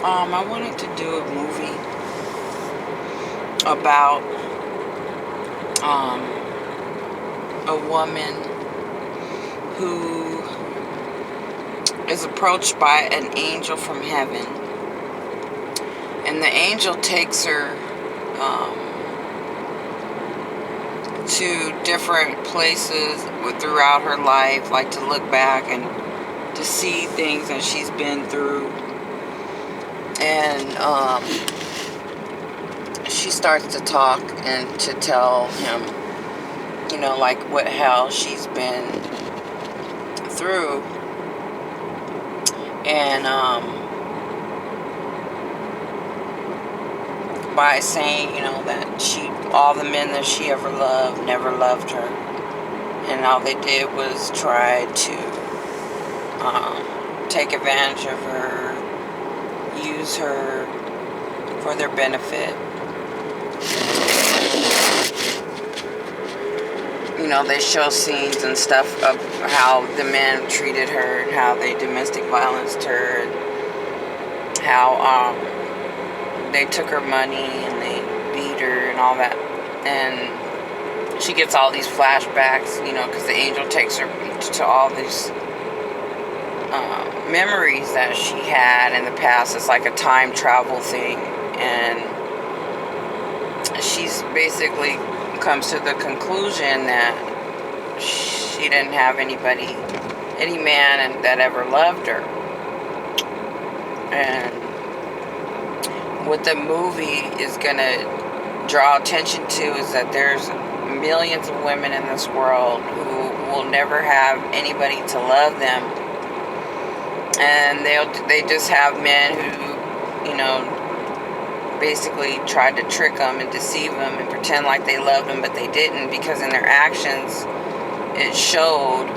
I wanted to do a movie about a woman who is approached by an angel from heaven, and the angel takes her to different places throughout her life, like to look back and to see things that she's been through. And she starts to talk and to tell him, like what hell she's been through. And by saying, that all the men that she ever loved never loved her, and all they did was try to take advantage of her, use her for their benefit. They show scenes and stuff of how the men treated her and how they domestic violenced her, and how they took her money and they beat her and all that. And she gets all these flashbacks, because the angel takes her to all these memories that she had in the past. It's like a time travel thing. And she's basically comes to the conclusion that she didn't have any man that ever loved her. And what the movie is going to draw attention to is that there's millions of women in this world who will never have anybody to love them, and they just have men who basically tried to trick them and deceive them and pretend like they loved them, but they didn't, because in their actions it showed.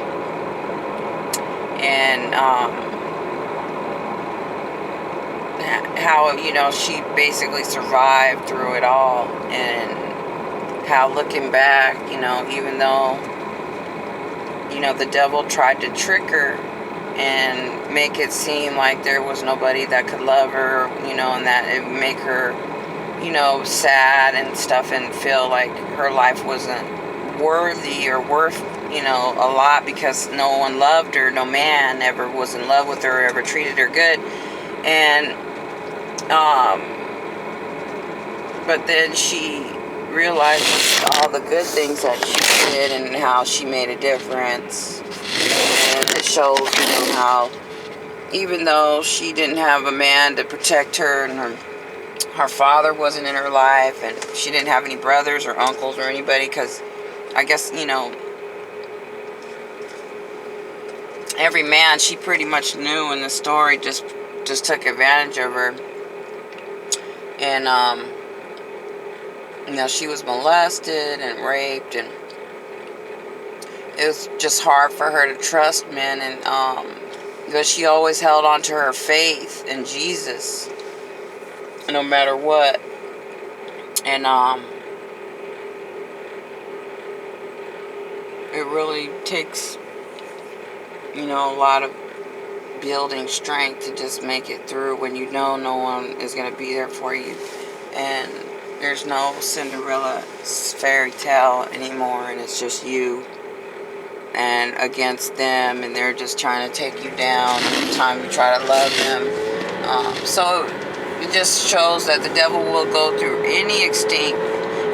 And how she basically survived through it all, and how looking back, even though the devil tried to trick her and make it seem like there was nobody that could love her, and that it would make her sad and stuff, and feel like her life wasn't worthy or worth a lot, because no one loved her, no man ever was in love with her or ever treated her good. And but then she realizes all the good things that she did and how she made a difference. And it shows, how even though she didn't have a man to protect her, and her father wasn't in her life, and she didn't have any brothers or uncles or anybody, because I guess, every man she pretty much knew in the story just took advantage of her. And she was molested and raped, and it was just hard for her to trust men. And but she always held on to her faith in Jesus, no matter what. And it really takes a lot of building strength to just make it through when no one is going to be there for you, and there's no Cinderella fairy tale anymore, and it's just you and against them, and they're just trying to take you down every time you try to love them. So it just shows that the devil will go through any extent,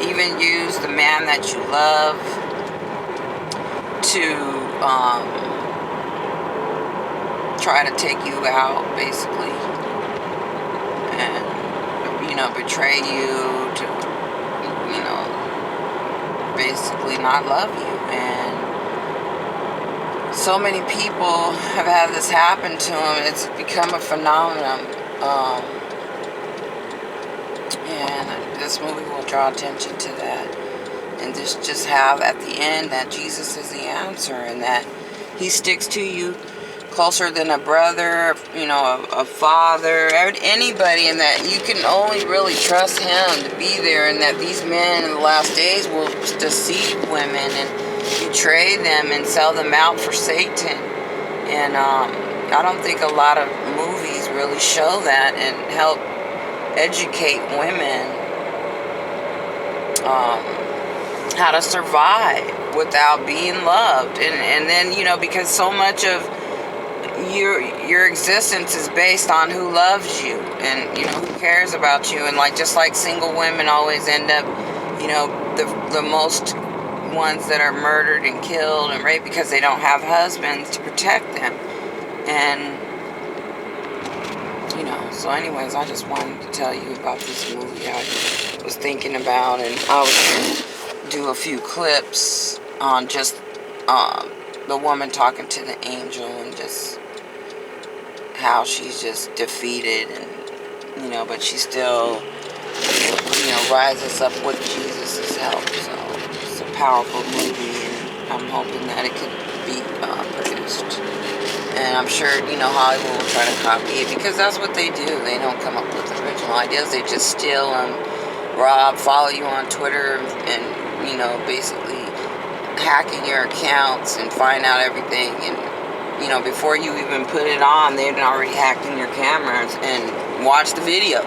even use the man that you love to try to take you out, basically, and betray you, to basically not love you. And so many people have had this happen to them. It's become a phenomenon, and this movie will draw attention to that, and just have at the end that Jesus is the answer, and that he sticks to you closer than a brother, a father, anybody, and that you can only really trust him to be there, and that these men in the last days will deceive women and betray them and sell them out for Satan. And I don't think a lot of movies really show that and help educate women how to survive without being loved. And then, you know, because so much of your existence is based on who loves you and, you know, who cares about you. And like, just like single women always end up, you know, the most ones that are murdered and killed and raped because they don't have husbands to protect them. And, you know, so anyways, I just wanted to tell you about this movie I was thinking about, and I was going to do a few clips on just the woman talking to the angel and just how she's just defeated, and, you know, but she still, you know, rises up with Jesus' help. So it's a powerful movie, and I'm hoping that it could be produced. And I'm sure, you know, Hollywood will try to copy it, because that's what they do. They don't come up with original ideas. They just steal them, rob, follow you on Twitter, and, you know, basically hacking your accounts and find out everything. And, you know, before you even put it on, they've already hacked in your cameras and watched the video.